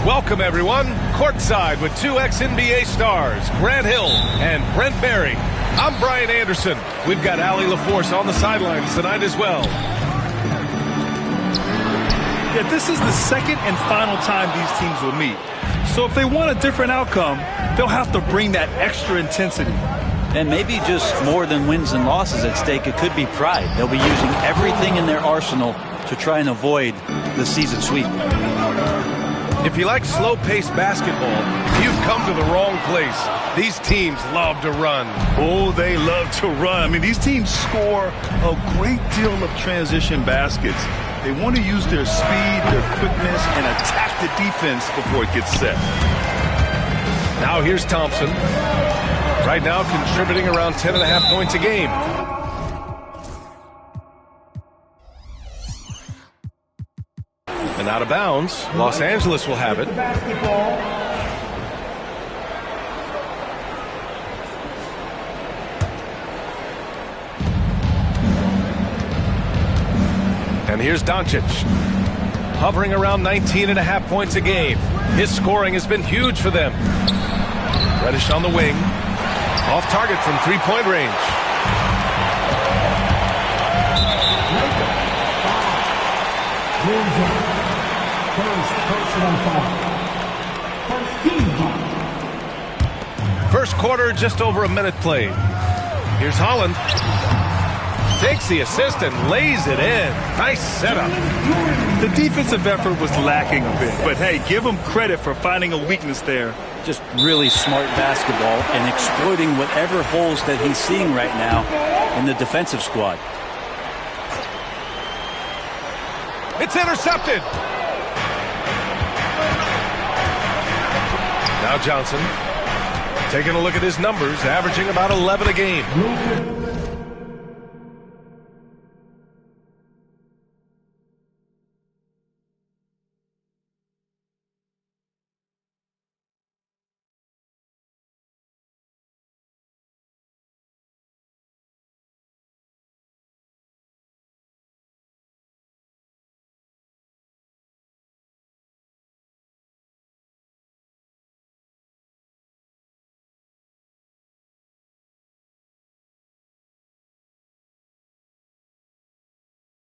Welcome, everyone. Courtside with two ex-NBA stars, Grant Hill and Brent Barry. I'm Brian Anderson. We've got Allie LaForce on the sidelines tonight as well. Yeah, this is the second and final time these teams will meet. So if they want a different outcome, they'll have to bring that extra intensity. And maybe just more than wins and losses at stake, it could be pride. They'll be using everything in their arsenal to try and avoid the season sweep. If you like slow-paced basketball, you've come to the wrong place. These teams love to run. Oh, they love to run. I mean, these teams score a great deal of transition baskets. They want to use their speed, their quickness, and attack the defense before it gets set. Now here's Thompson. Right now contributing around 10.5 points a game. And out of bounds, Los Angeles will have it. And here's Doncic, hovering around 19.5 points a game. His scoring has been huge for them. Reddish on the wing, off target from three-point range. First quarter, just over a minute played. Here's Holland. Takes the assist and lays it in. Nice setup. The defensive effort was lacking a bit, but hey, give him credit for finding a weakness there. Just really smart basketball and exploiting whatever holes that he's seeing right now in the defensive squad. It's intercepted. Now Johnson, taking a look at his numbers, averaging about 11 a game.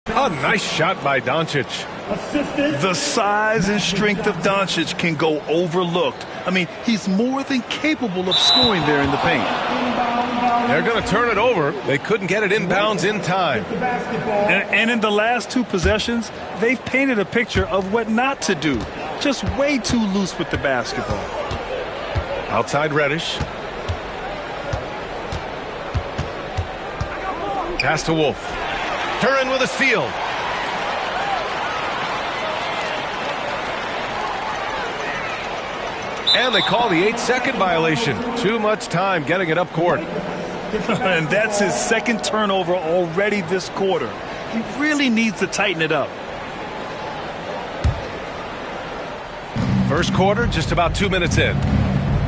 A nice shot by Doncic. The size and strength of Doncic can go overlooked. I mean, he's more than capable of scoring there in the paint. They're going to turn it over. They couldn't get it inbounds in time. And in the last two possessions, they've painted a picture of what not to do. Just way too loose with the basketball. Outside Reddish. Pass to Wolf. Turin with a steal. And they call the 8-second violation. Too much time getting it up court. And that's his second turnover already this quarter. He really needs to tighten it up. First quarter, just about 2 minutes in.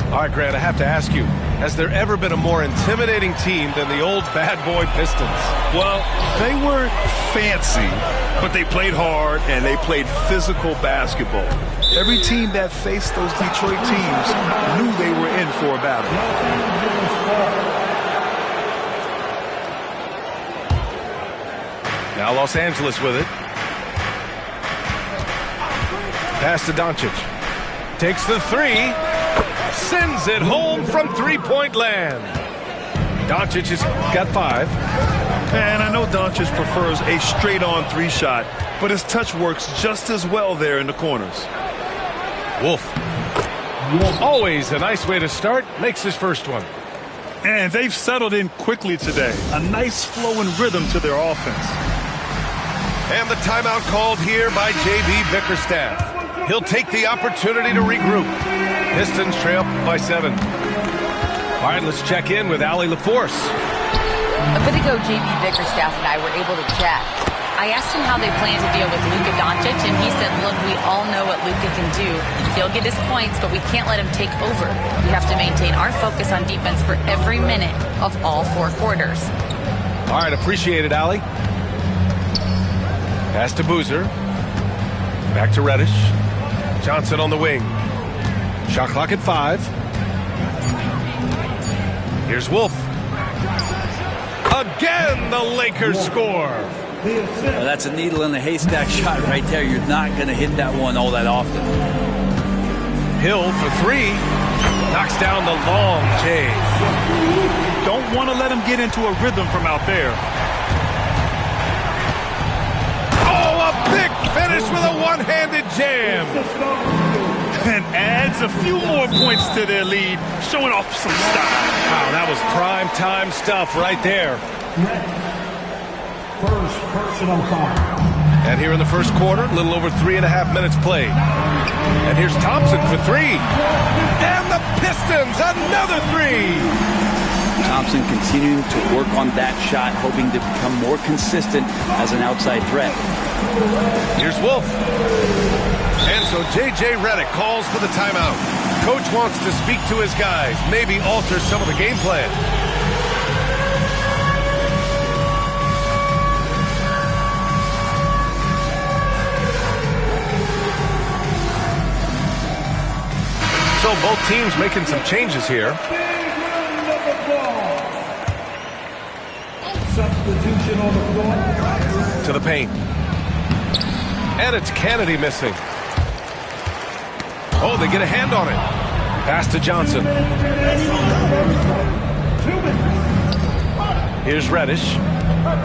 All right, Grant, I have to ask you, has there ever been a more intimidating team than the old bad boy Pistons? Well, they weren't fancy, but they played hard and they played physical basketball. Every team that faced those Detroit teams knew they were in for a battle. Now Los Angeles with it. Pass to Doncic. Takes the three. Sends it home from three-point land. Doncic has got 5. And I know Doncic prefers a straight-on three shot, but his touch works just as well there in the corners. Wolf. Always a nice way to start. Makes his first one. And they've settled in quickly today. A nice flow and rhythm to their offense. And the timeout called here by J.B. Bickerstaff. He'll take the opportunity to regroup. Pistons trail by 7. All right, let's check in with Allie LaForce. A bit ago, J.B. Bickerstaff and I were able to chat. I asked him how they plan to deal with Luka Doncic, and he said, look, we all know what Luka can do. He'll get his points, but we can't let him take over. We have to maintain our focus on defense for every minute of all 4 quarters. All right, appreciate it, Allie. Pass to Boozer. Back to Reddish. Johnson on the wing. Shot clock at 5. Here's Wolf. Again, the Lakers score. Well, that's a needle in the haystack shot right there. You're not going to hit that one all that often. Hill for 3. Knocks down the long J. Don't want to let him get into a rhythm from out there. Oh, a big finish with a one-handed jam. And adds a few more points to their lead, showing off some style. Wow, that was prime time stuff right there. First personal foul. And here in the first quarter, a little over 3.5 minutes played. And here's Thompson for 3. And the Pistons, another 3. Thompson continuing to work on that shot, hoping to become more consistent as an outside threat. Here's Wolf. And so J.J. Redick calls for the timeout. Coach wants to speak to his guys, maybe alter some of the game plan. So both teams making some changes here. Substitution on the floor. To the paint. And it's Kennedy missing. Oh, they get a hand on it. Pass to Johnson. Here's Reddish.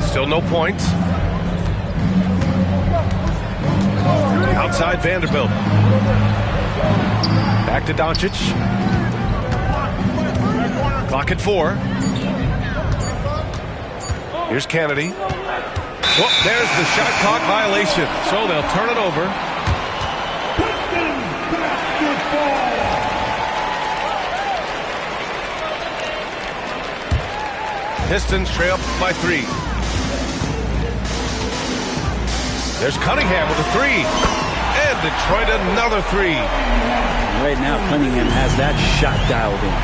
Still no points. Outside Vanderbilt. Back to Doncic. Clock at 4. Here's Kennedy. Oh, there's the shot clock violation. So they'll turn it over. Pistons trail by 3. There's Cunningham with a 3. And Detroit another 3. Right now, Cunningham has that shot dialed in.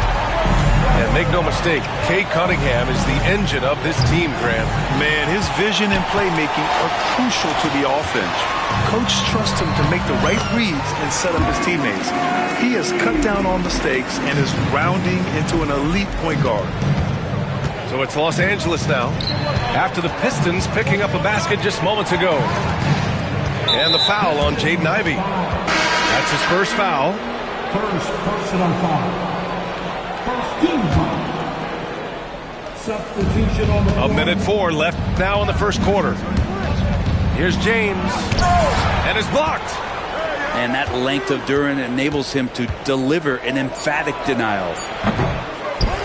And make no mistake, Cade Cunningham is the engine of this team, Grant. Man, his vision and playmaking are crucial to the offense. Coach trusts him to make the right reads and set up his teammates. He has cut down on mistakes and is rounding into an elite point guard. So it's Los Angeles now, after the Pistons picking up a basket just moments ago. And the foul on Jaden Ivey. That's his first foul. First personal foul. First team foul. Substitution on the floor. 1:04 left now in the first quarter. Here's James. And it's blocked. And that length of Duren enables him to deliver an emphatic denial.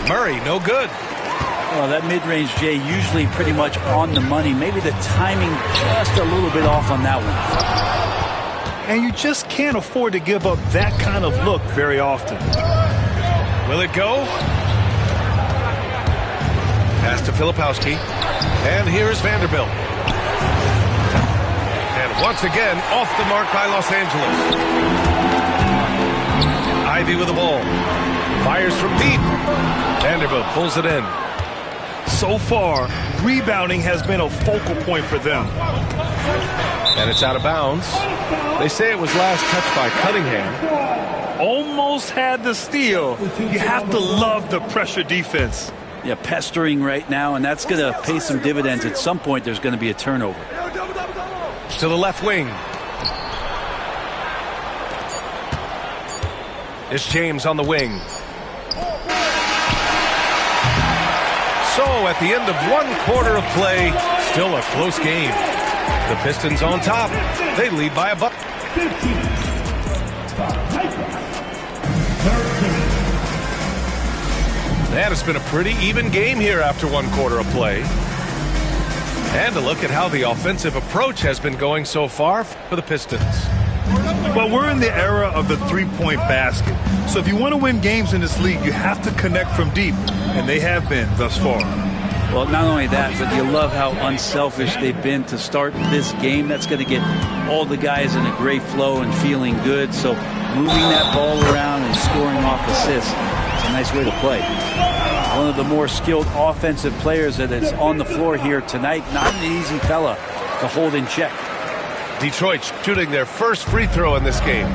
Murray, no good. Well, that mid-range J usually pretty much on the money. Maybe the timing just a little bit off on that one. And you just can't afford to give up that kind of look very often. Will it go? Pass to Filipowski. And here's Vanderbilt. And once again, off the mark by Los Angeles. Ivey with the ball. Fires from deep. Vanderbilt pulls it in. So far, rebounding has been a focal point for them. And it's out of bounds. They say it was last touched by Cunningham. Almost had the steal. You have to love the pressure defense. Yeah, pestering right now, and that's going to pay some dividends. At some point, there's going to be a turnover. To the left wing. It's James on the wing. So at the end of 1 quarter of play, still a close game. The Pistons on top. They lead by a buck. 15. And it's been a pretty even game here after 1 quarter of play. And a look at how the offensive approach has been going so far for the Pistons. Well, we're in the era of the three-point basket. So if you want to win games in this league, you have to connect from deep. And they have been thus far. Well, not only that, but you love how unselfish they've been to start this game. That's going to get all the guys in a great flow and feeling good. So moving that ball around and scoring off assists, it's a nice way to play. One of the more skilled offensive players that is on the floor here tonight. Not an easy fella to hold in check. Detroit shooting their first free throw in this game.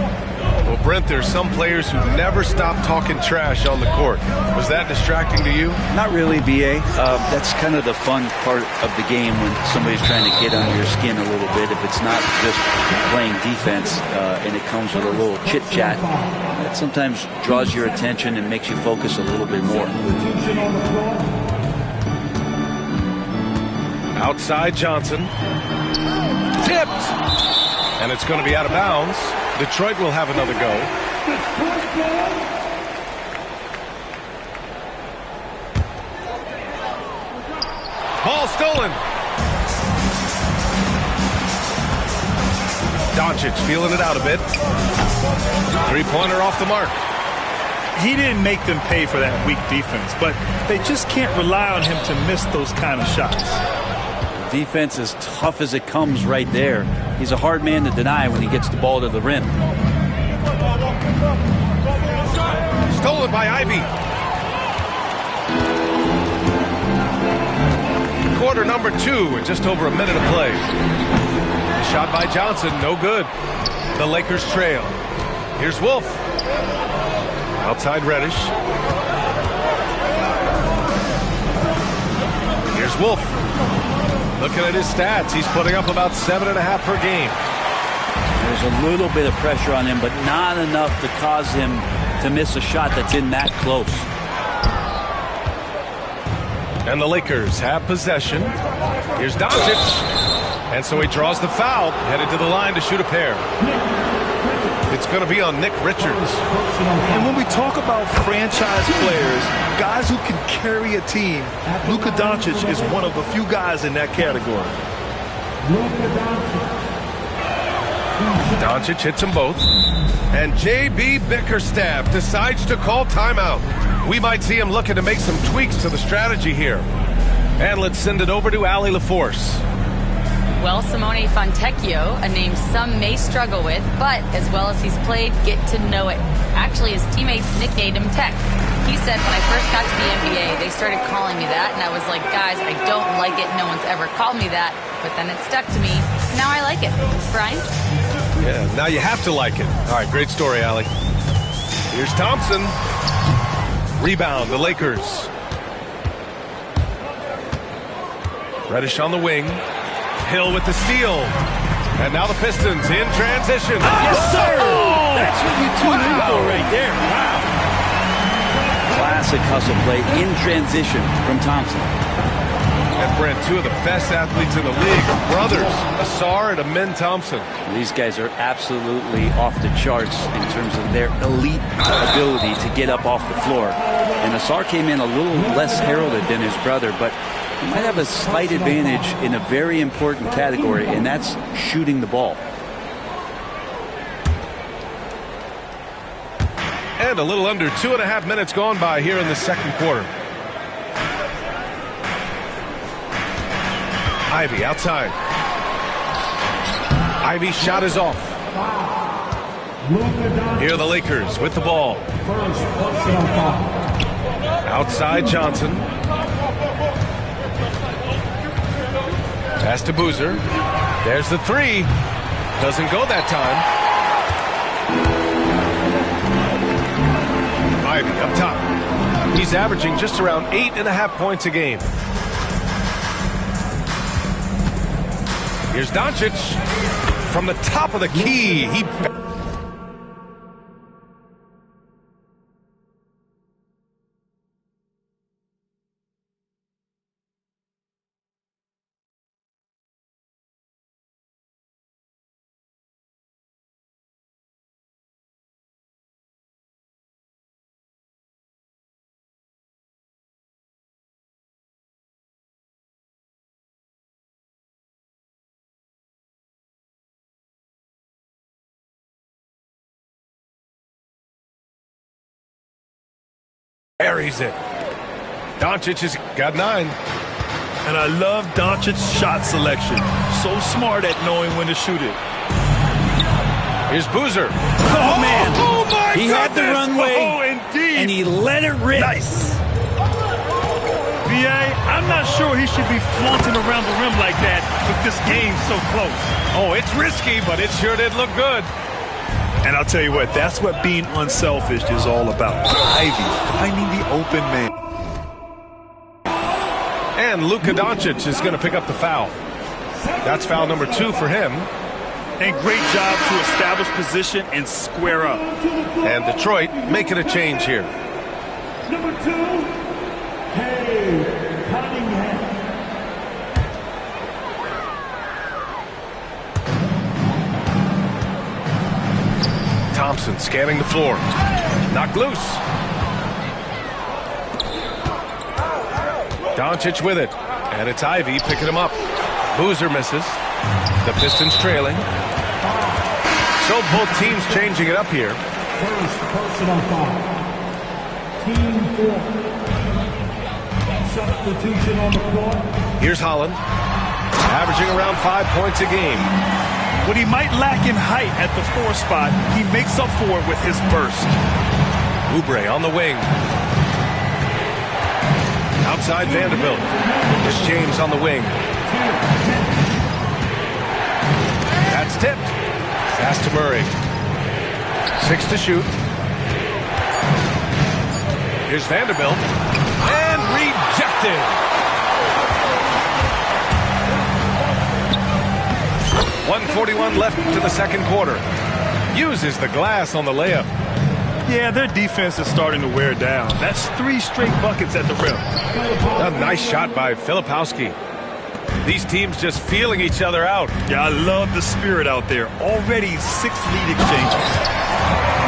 Will Brent, there's some players who never stop talking trash on the court. Was that distracting to you? Not really, B.A. That's kind of the fun part of the game when somebody's trying to get under your skin a little bit. If it's not just playing defense and it comes with a little chit-chat, that sometimes draws your attention and makes you focus a little bit more. Outside Johnson. Tipped! And it's going to be out of bounds. Detroit will have another go. Ball stolen. Doncic feeling it out a bit. Three-pointer off the mark. He didn't make them pay for that weak defense, but they just can't rely on him to miss those kind of shots. Defense as tough as it comes right there. He's a hard man to deny when he gets the ball to the rim. Stolen by Ivy. Quarter number 2 with just over a minute of play. The shot by Johnson, no good. The Lakers trail. Here's Wolf. Outside Reddish. Here's Wolf. Looking at his stats, he's putting up about 7.5 per game. There's a little bit of pressure on him, but not enough to cause him to miss a shot that's in that close. And the Lakers have possession. Here's Doncic. And so he draws the foul, headed to the line to shoot a pair. It's going to be on Nick Richards. And when we talk about franchise players, guys who can carry a team, Luka Doncic is one of the few guys in that category. Doncic hits them both. And J.B. Bickerstaff decides to call timeout. We might see him looking to make some tweaks to the strategy here. And let's send it over to Allie LaForce. Well, Simone Fontecchio, a name some may struggle with, but as well as he's played, get to know it. Actually, his teammates nicknamed him Tech. He said, when I first got to the NBA, they started calling me that, and I was like, guys, I don't like it. No one's ever called me that. But then it stuck to me. Now I like it. Brian? Yeah, now you have to like it. All right, great story, Allie. Here's Thompson. Rebound, the Lakers. Reddish on the wing. Hill with the steal. And now the Pistons in transition. Yes, sir! Oh! That's what you tune in for right there. Wow. Classic hustle play in transition from Thompson. And Brent, two of the best athletes in the league, brothers, Ausar and Amin Thompson. These guys are absolutely off the charts in terms of their elite ability to get up off the floor. And Ausar came in a little less heralded than his brother, but he might have a slight advantage in a very important category, and that's shooting the ball. And a little under 2.5 minutes gone by here in the second quarter. Ivy outside. Ivy's shot is off. Here are the Lakers with the ball. Outside Johnson. Pass to Boozer. There's the three. Doesn't go that time. Ivy up top. He's averaging just around 8.5 points a game. Here's Doncic from the top of the key. Buries it. Doncic has got 9. And I love Doncic's shot selection. So smart at knowing when to shoot it. Here's Boozer. Oh, man. Oh, my He had the goodness. runway, Oh, indeed. and he let it rip. Nice. B.A., I'm not sure he should be flaunting around the rim like that with this game so close. Oh, it's risky, but it sure did look good. And I'll tell you what, that's what being unselfish is all about. Ivy, finding the open man. And Luka Doncic is going to pick up the foul. That's foul number 2 for him. And great job to establish position and square up. And Detroit making a change here. Number 2, Cade Cunningham. Thompson scanning the floor. Knocked loose. Doncic with it. And it's Ivy picking him up. Boozer misses. The Pistons trailing. So both teams changing it up here. First personal foul. Team 4. Substitution on the court. Here's Holland. Averaging around 5 points a game. What he might lack in height at the 4 spot, he makes up for it with his burst. Oubre on the wing. Outside Vanderbilt. Here's James on the wing. That's tipped. Pass to Murray. 6 to shoot. Here's Vanderbilt. And rejected. 1:41 left to the second quarter. Uses the glass on the layup. Yeah, their defense is starting to wear down. That's 3 straight buckets at the rim. A nice shot by Filipowski. These teams just feeling each other out. Yeah, I love the spirit out there. Already 6 lead exchanges.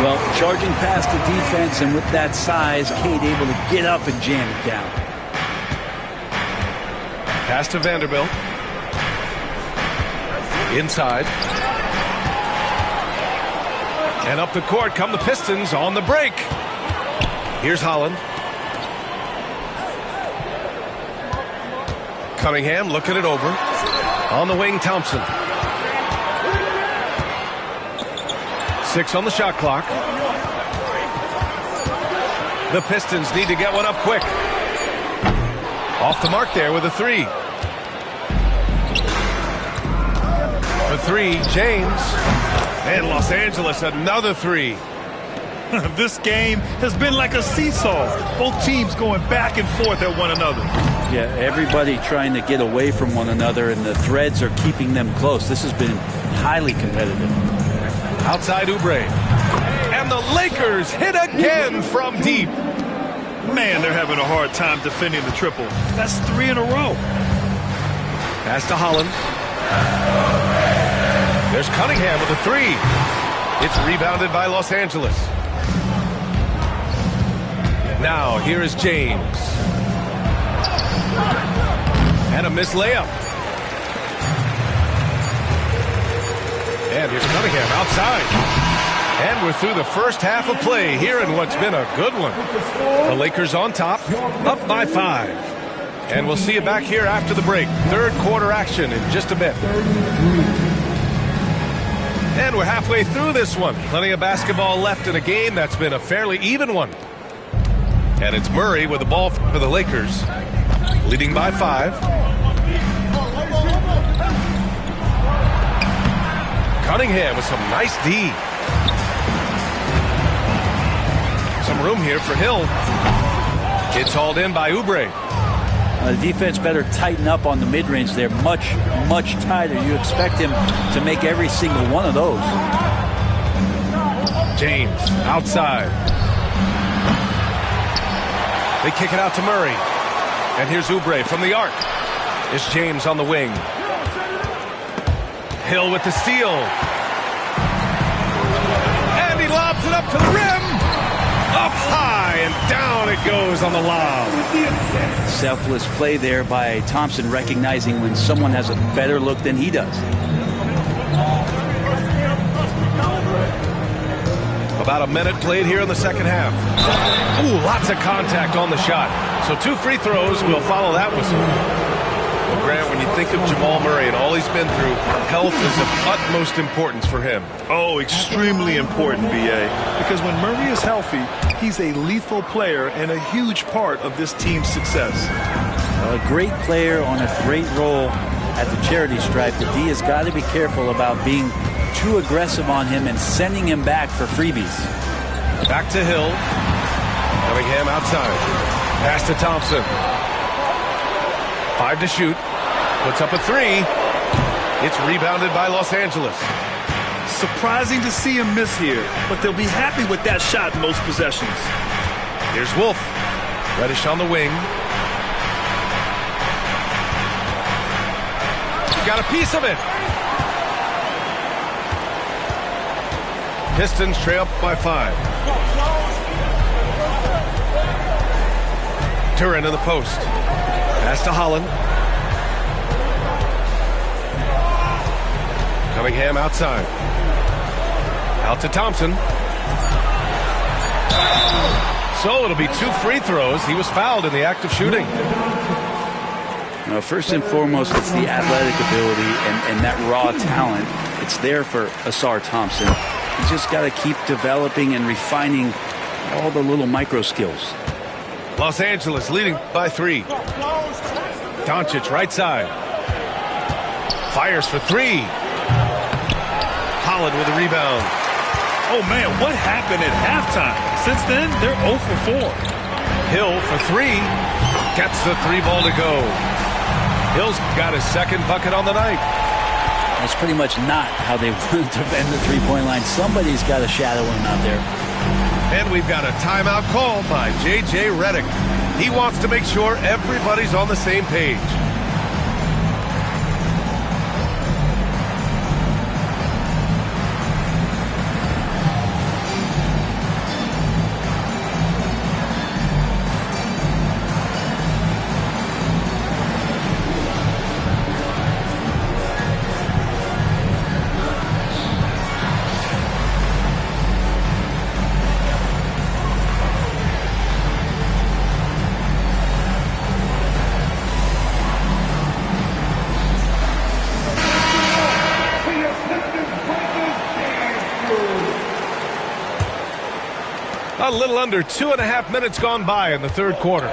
Well, charging past the defense, and with that size, Cade able to get up and jam it down. Pass to Vanderbilt. Inside. And up the court come the Pistons on the break. Here's Holland. Cunningham looking it over. On the wing, Thompson. 6 on the shot clock. The Pistons need to get one up quick. Off the mark there with a 3. For 3, James. And Los Angeles, another 3. This game has been like a seesaw. Both teams going back and forth at one another. Yeah, everybody trying to get away from one another, and the threads are keeping them close. This has been highly competitive. Outside Oubre. And the Lakers hit again from deep. Man, they're having a hard time defending the triple. That's 3 in a row. Pass to Holland. There's Cunningham with a 3. It's rebounded by Los Angeles. Now, here is James. And a missed layup. And here's Cunningham outside. And we're through the first half of play here in what's been a good one. The Lakers on top, up by 5. And we'll see you back here after the break. Third quarter action in just a bit. And we're halfway through this one. Plenty of basketball left in a game that's been a fairly even one. And it's Murray with the ball for the Lakers, leading by 5. Cunningham with some nice D. Some room here for Hill. It's hauled in by Oubre. The defense better tighten up on the mid-range there. Much, much tighter. You expect him to make every single one of those. James outside. They kick it out to Murray. And here's Oubre from the arc. It's James on the wing. Hill with the steal. And he lobs it up to the rim. Up high and down it goes on the lob. Selfless play there by Thompson, recognizing when someone has a better look than he does. About a minute played here in the second half. Ooh, lots of contact on the shot. So 2 free throws will follow that whistle. Well, Grant, when you think of Jamal Murray and all he's been through, health is of utmost importance for him. Oh, extremely important, B.A. Because when Murray is healthy, he's a lethal player and a huge part of this team's success. A great player on a great role at the charity stripe. The D has got to be careful about being too aggressive on him and sending him back for freebies. Back to Hill. Cunningham outside. Pass to Thompson. 5 to shoot. Puts up a 3. It's rebounded by Los Angeles. Surprising to see him miss here, but they'll be happy with that shot most possessions. Here's Wolf. Reddish on the wing. Got a piece of it. Pistons trail up by 5. Duren in the post. Pass to Holland. Cunningham outside. Out to Thompson. So it'll be 2 free throws. He was fouled in the act of shooting. First and foremost, it's the athletic ability and that raw talent. It's there for Ausar Thompson. He's just got to keep developing and refining all the little micro skills. Los Angeles leading by 3. Doncic right side. Fires for 3. Holland with a rebound. Oh, man, what happened at halftime? Since then, they're 0 for 4. Hill for 3. Gets the 3 ball to go. Hill's got his second bucket on the night. That's pretty much not how they want to bend the three-point line. Somebody's got to shadow him out there. And we've got a timeout called by J.J. Redick. He wants to make sure everybody's on the same page. A little under 2.5 minutes gone by in the third quarter.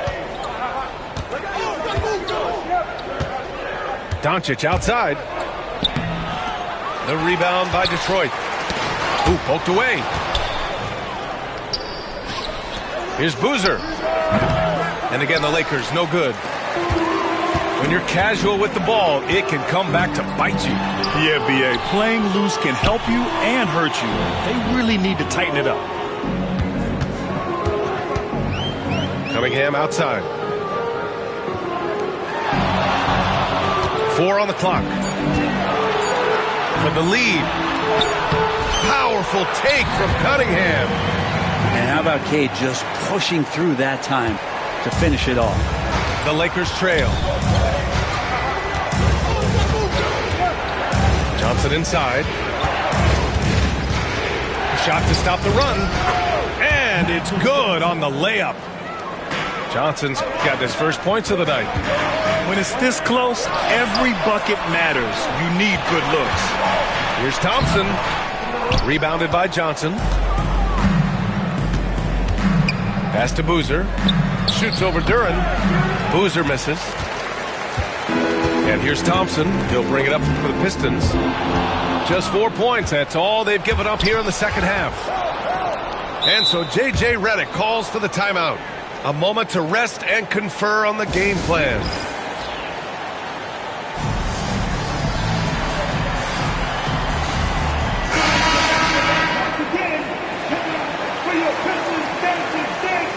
Doncic outside. The rebound by Detroit. Ooh, poked away. Here's Boozer. And again, the Lakers, no good. When you're casual with the ball, it can come back to bite you. Yeah, B.A., playing loose can help you and hurt you. They really need to tighten it up. Cunningham outside. 4 on the clock. For the lead. Powerful take from Cunningham. And how about Cade just pushing through that time to finish it off? The Lakers trail. Johnson inside. Shot to stop the run. And it's good on the layup. Johnson's got his first points of the night. When it's this close, every bucket matters. You need good looks. Here's Thompson. Rebounded by Johnson. Pass to Boozer. Shoots over Duren. Boozer misses. And here's Thompson. He'll bring it up for the Pistons. Just 4 points. That's all they've given up here in the second half. And so J.J. Redick calls for the timeout. A moment to rest and confer on the game plan. Once again, for your Pistons Dancing Dance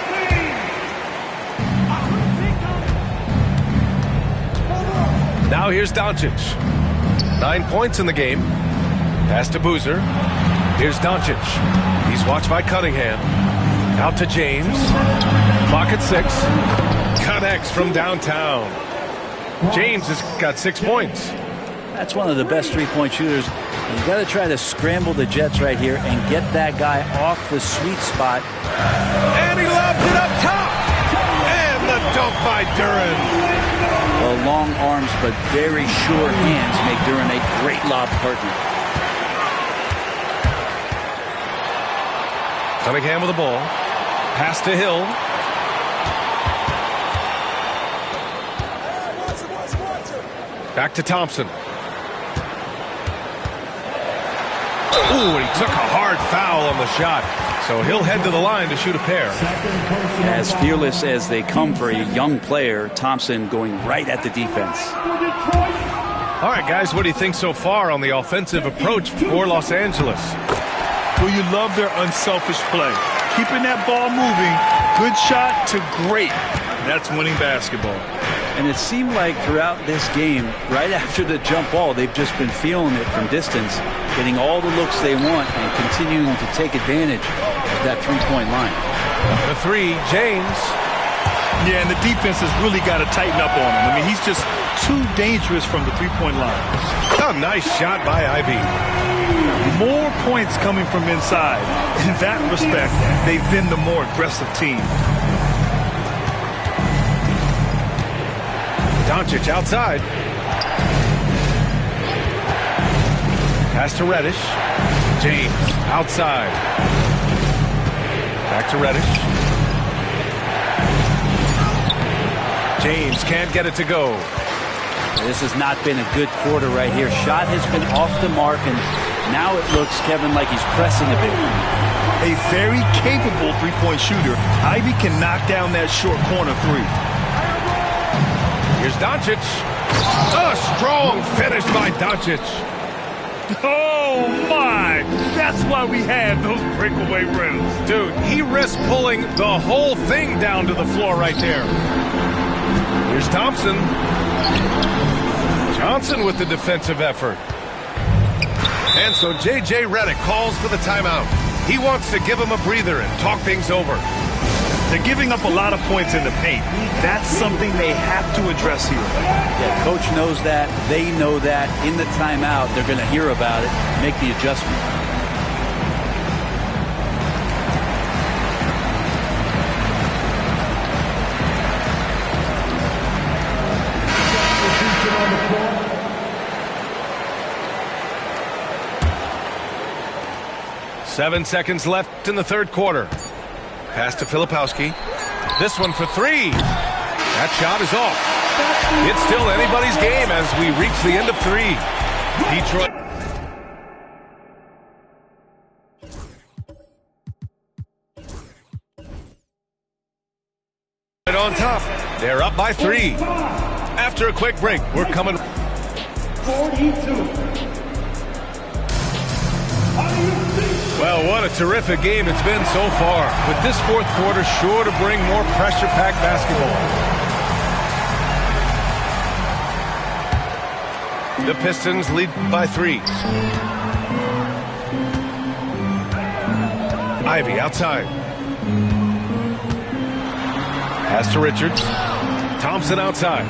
Team. Now here's Doncic. 9 points in the game. Pass to Boozer. Here's Doncic. He's watched by Cunningham. Out to James. Clock at 6. Connects from downtown. James has got 6 points. That's one of the best three-point shooters. You've got to try to scramble the Jets right here and get that guy off the sweet spot. And he lobs it up top. And the dunk by Duren. Well, long arms but very sure hands make Duren a great lob partner. Cunningham with the ball. Pass to Hill. Back to Thompson. Ooh, and he took a hard foul on the shot. So he'll head to the line to shoot a pair. As fearless as they come for a young player, Thompson going right at the defense. All right, guys, what do you think so far on the offensive approach for Los Angeles? Well, you love their unselfish play. Keeping that ball moving, good shot to great. That's winning basketball. And it seemed like throughout this game, right after the jump ball, they've just been feeling it from distance, getting all the looks they want and continuing to take advantage of that three-point line. The three, James. Yeah, and the defense has really got to tighten up on him. I mean, he's just too dangerous from the three-point line. A nice shot by Ivy. More points coming from inside. In that respect, they've been the more aggressive team. Doncic outside. Pass to Reddish. James outside. Back to Reddish. James can't get it to go. This has not been a good quarter right here. Shot has been off the mark, and now it looks, Kevin, like he's pressing a bit. A very capable three-point shooter. Ivy can knock down that short corner three. Here's Doncic. A strong finish by Doncic. Oh, my. That's why we have those breakaway rims. Dude, he risked pulling the whole thing down to the floor right there. Here's Thompson. Johnson with the defensive effort. And so J.J. Redick calls for the timeout. He wants to give him a breather and talk things over. They're giving up a lot of points in the paint. That's something they have to address here. Yeah, coach knows that. They know that. In the timeout, they're going to hear about it, make the adjustment. Seven seconds left in the third quarter. Pass to Filipowski. This one for three. That shot is off. It's still anybody's game as we reach the end of three. Detroit. On top. They're up by three. After a quick break, we're coming. 42. Well, what a terrific game it's been so far. With this fourth quarter sure to bring more pressure-packed basketball. The Pistons lead by three. Ivy outside. Pass to Richards. Thompson outside.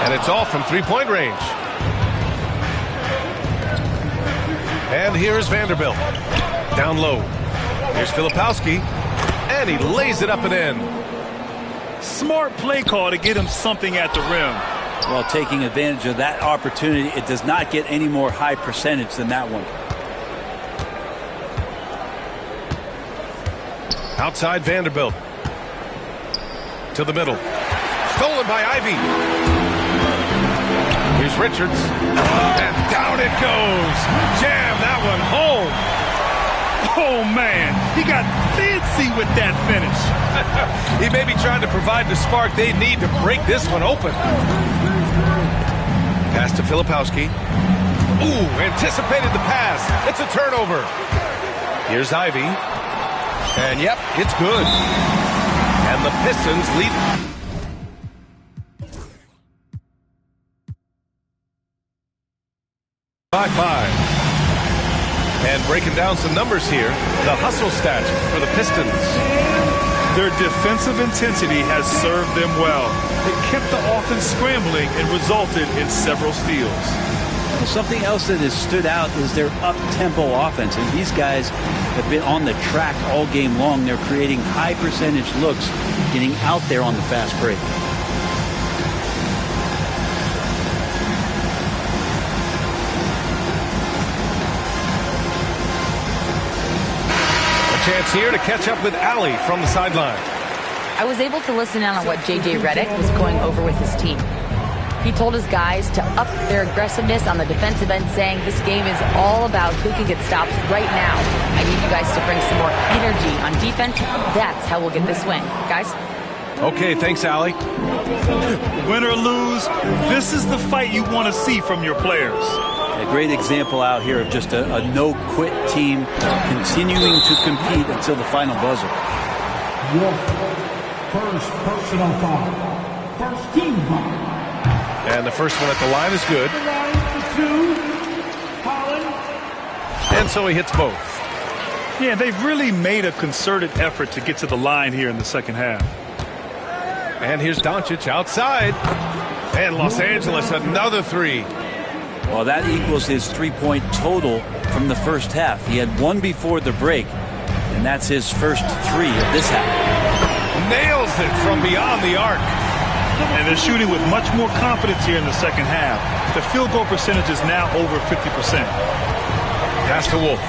And it's off from three-point range. And here's Vanderbilt. Down low. Here's Filipowski. And he lays it up and in. Smart play call to get him something at the rim. Well, taking advantage of that opportunity, it does not get any more high percentage than that one. Outside Vanderbilt. To the middle. Stolen by Ivy. Here's Richards. And down it goes. Jam that one home. Oh, man. He got fancy with that finish. He may be trying to provide the spark they need to break this one open. Pass to Filipowski. Ooh, anticipated the pass. It's a turnover. Here's Ivy. And yep, it's good. And the Pistons lead. By 5. And breaking down some numbers here, the hustle stats for the Pistons. Their defensive intensity has served them well. It kept the offense scrambling and resulted in several steals. Well, something else that has stood out is their up-tempo offense. And these guys have been on the track all game long. They're creating high-percentage looks, getting out there on the fast break. Chance here to catch up with Allie from the sideline. I was able to listen in on what J.J. Redick was going over with his team. He told his guys to up their aggressiveness on the defensive end, saying this game is all about who can get stops right now. I need you guys to bring some more energy on defense. That's how we'll get this win. Guys? Okay, thanks, Allie. Win or lose, this is the fight you want to see from your players. A great example out here of just a no-quit team continuing to compete until the final buzzer. Your first personal foul. First team foul. And the first one at the line is good. The line for 2. Holland. And so he hits both. Yeah, they've really made a concerted effort to get to the line here in the second half. And here's Doncic outside. And Los Angeles, another three. Well, that equals his three-point total from the first half. He had one before the break, and that's his first three of this half. Nails it from beyond the arc. And they're shooting with much more confidence here in the second half. The field goal percentage is now over 50%. Pass to Wolf.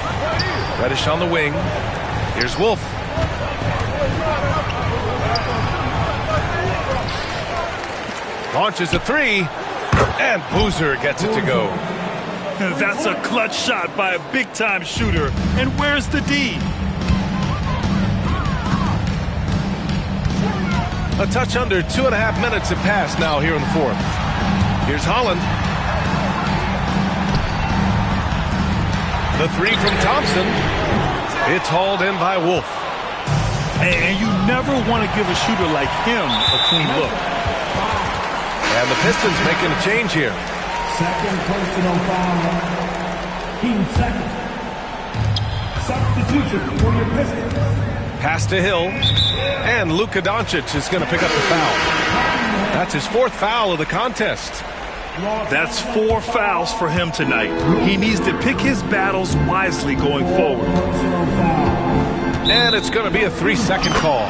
Reddish on the wing. Here's Wolf. Launches a three. And Boozer gets it to go. That's a clutch shot by a big-time shooter. And where's the D? A touch under 2.5 minutes have passed now here in the fourth. Here's Holland. The three from Thompson. It's hauled in by Wolf. And you never want to give a shooter like him a clean look. And the Pistons making a change here. Second personal foul. Team second. Substitution for your Pistons. Pass to Hill. And Luka Doncic is going to pick up the foul. That's his fourth foul of the contest. That's 4 fouls for him tonight. He needs to pick his battles wisely going forward. And it's going to be a 3-second call.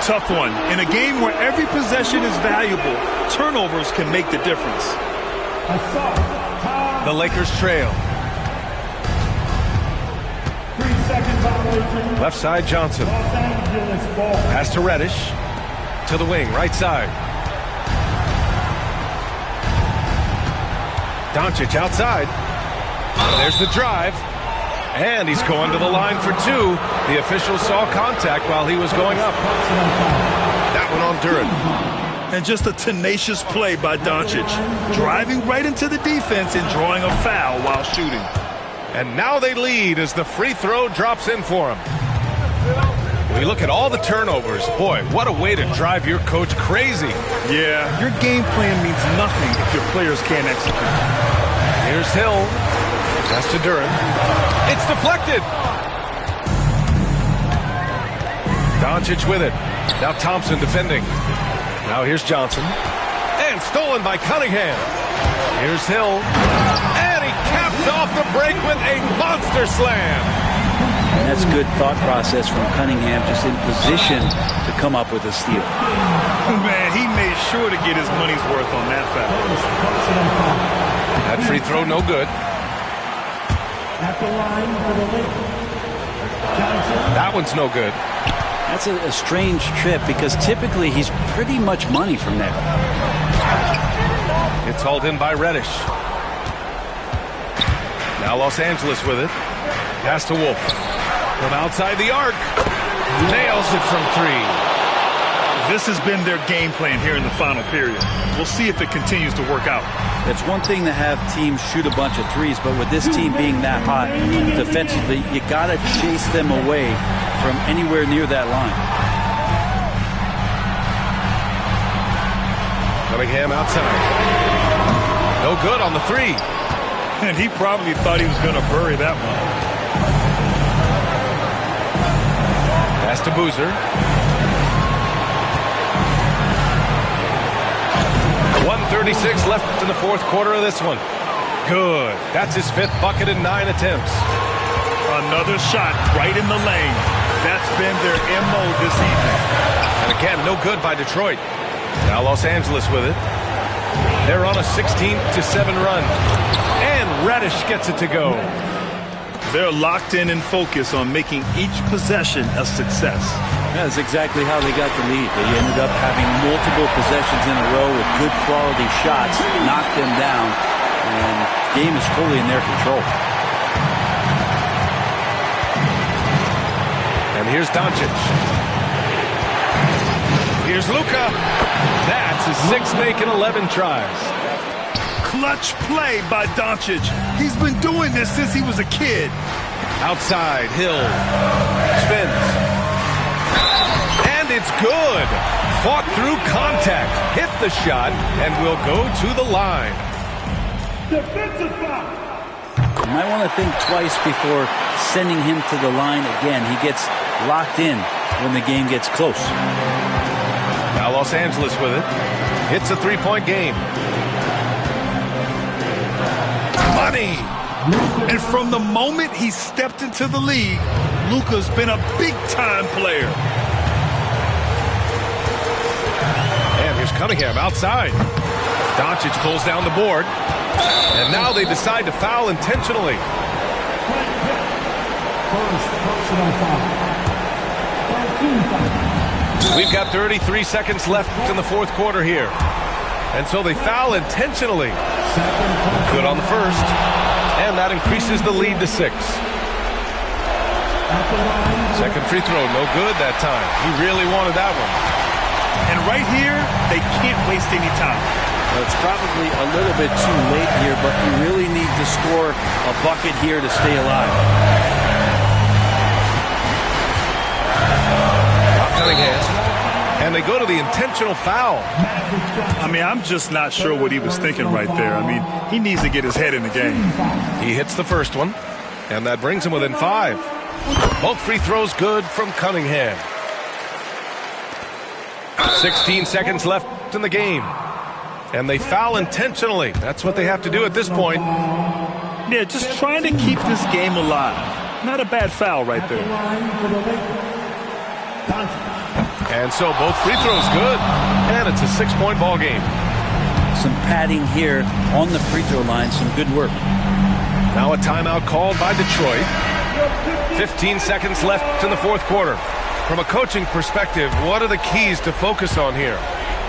Tough one. In a game where every possession is valuable, turnovers can make the difference. The Lakers trail. 3-second violation. Left side, Johnson. Los Angeles ball. Pass to Reddish. To the wing, right side. Doncic outside. There's the drive. And he's going to the line for 2. The official saw contact while he was going up. That one on Duren. And just a tenacious play by Doncic. Driving right into the defense and drawing a foul while shooting. And now they lead as the free throw drops in for him. When you look at all the turnovers, boy, what a way to drive your coach crazy. Yeah, your game plan means nothing if your players can't execute. Here's Hill. Pass to Duren. It's deflected. Doncic with it. Now Thompson defending. Now here's Johnson. And stolen by Cunningham. Here's Hill. And he caps off the break with a monster slam. And that's good thought process from Cunningham, just in position to come up with a steal. Man, he made sure to get his money's worth on that foul. That free throw no good. At the line for the Lakers. Johnson. That one's no good. That's a strange trip because typically he's pretty much money from there. It's hauled in by Reddish. Now Los Angeles with it. Pass to Wolf. From outside the arc. Nails it from 3. This has been their game plan here in the final period. We'll see if it continues to work out. It's one thing to have teams shoot a bunch of threes, but with this team being that hot defensively, you got to chase them away from anywhere near that line. Cunningham outside. No good on the 3. And he probably thought he was going to bury that one. Pass to Boozer. 1:36 left in the fourth quarter of this one. Good. That's his 5th bucket in 9 attempts. Another shot right in the lane. That's been their MO this evening. And again, no good by Detroit. Now Los Angeles with it. They're on a 16-7 run. And Reddish gets it to go. They're locked in and focused on making each possession a success. That's exactly how they got the lead. They ended up having multiple possessions in a row with good quality shots, knocked them down, and the game is fully in their control. And here's Doncic. Here's Luka. That's his sixth make in 11 tries. Clutch play by Doncic. He's been doing this since he was a kid. Outside, Hill spins. And it's good. Fought through contact, hit the shot, and will go to the line. Defensive foul. You might want to think twice before sending him to the line again. He gets locked in when the game gets close. Now Los Angeles with it. Hits a three-point game. Money! And from the moment he stepped into the league, Luka's been a big-time player. And here's Cunningham outside. Doncic pulls down the board. And now they decide to foul intentionally. First personal foul. 13 foul. We've got 33 seconds left in the fourth quarter here. And so they foul intentionally. Good on the first. And that increases the lead to 6. Second free throw, no good that time. He really wanted that one. And right here, they can't waste any time. Well, it's probably a little bit too late here, but you really need to score a bucket here to stay alive. Cunningham. And they go to the intentional foul. I mean, I'm just not sure what he was thinking right there. I mean, he needs to get his head in the game. He hits the first one, and that brings him within 5. Both free throws good from Cunningham. 16 seconds left in the game. And they foul intentionally. That's what they have to do at this point. Yeah, just trying to keep this game alive. Not a bad foul right there. And so both free throws good. And it's a 6-point ball game. Some padding here on the free throw line. Some good work. Now a timeout called by Detroit. 15 seconds left in the fourth quarter. From a coaching perspective, what are the keys to focus on here?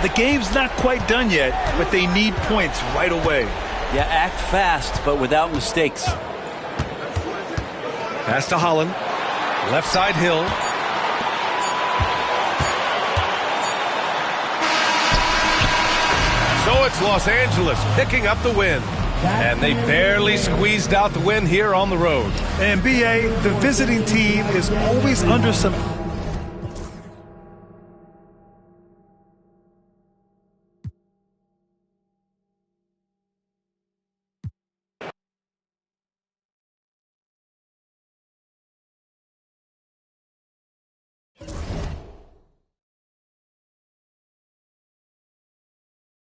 The game's not quite done yet, but they need points right away. Yeah, act fast, but without mistakes. Pass to Holland. Left side Hill. So it's Los Angeles picking up the win. And they barely squeezed out the win here on the road. And B.A., the visiting team is always under some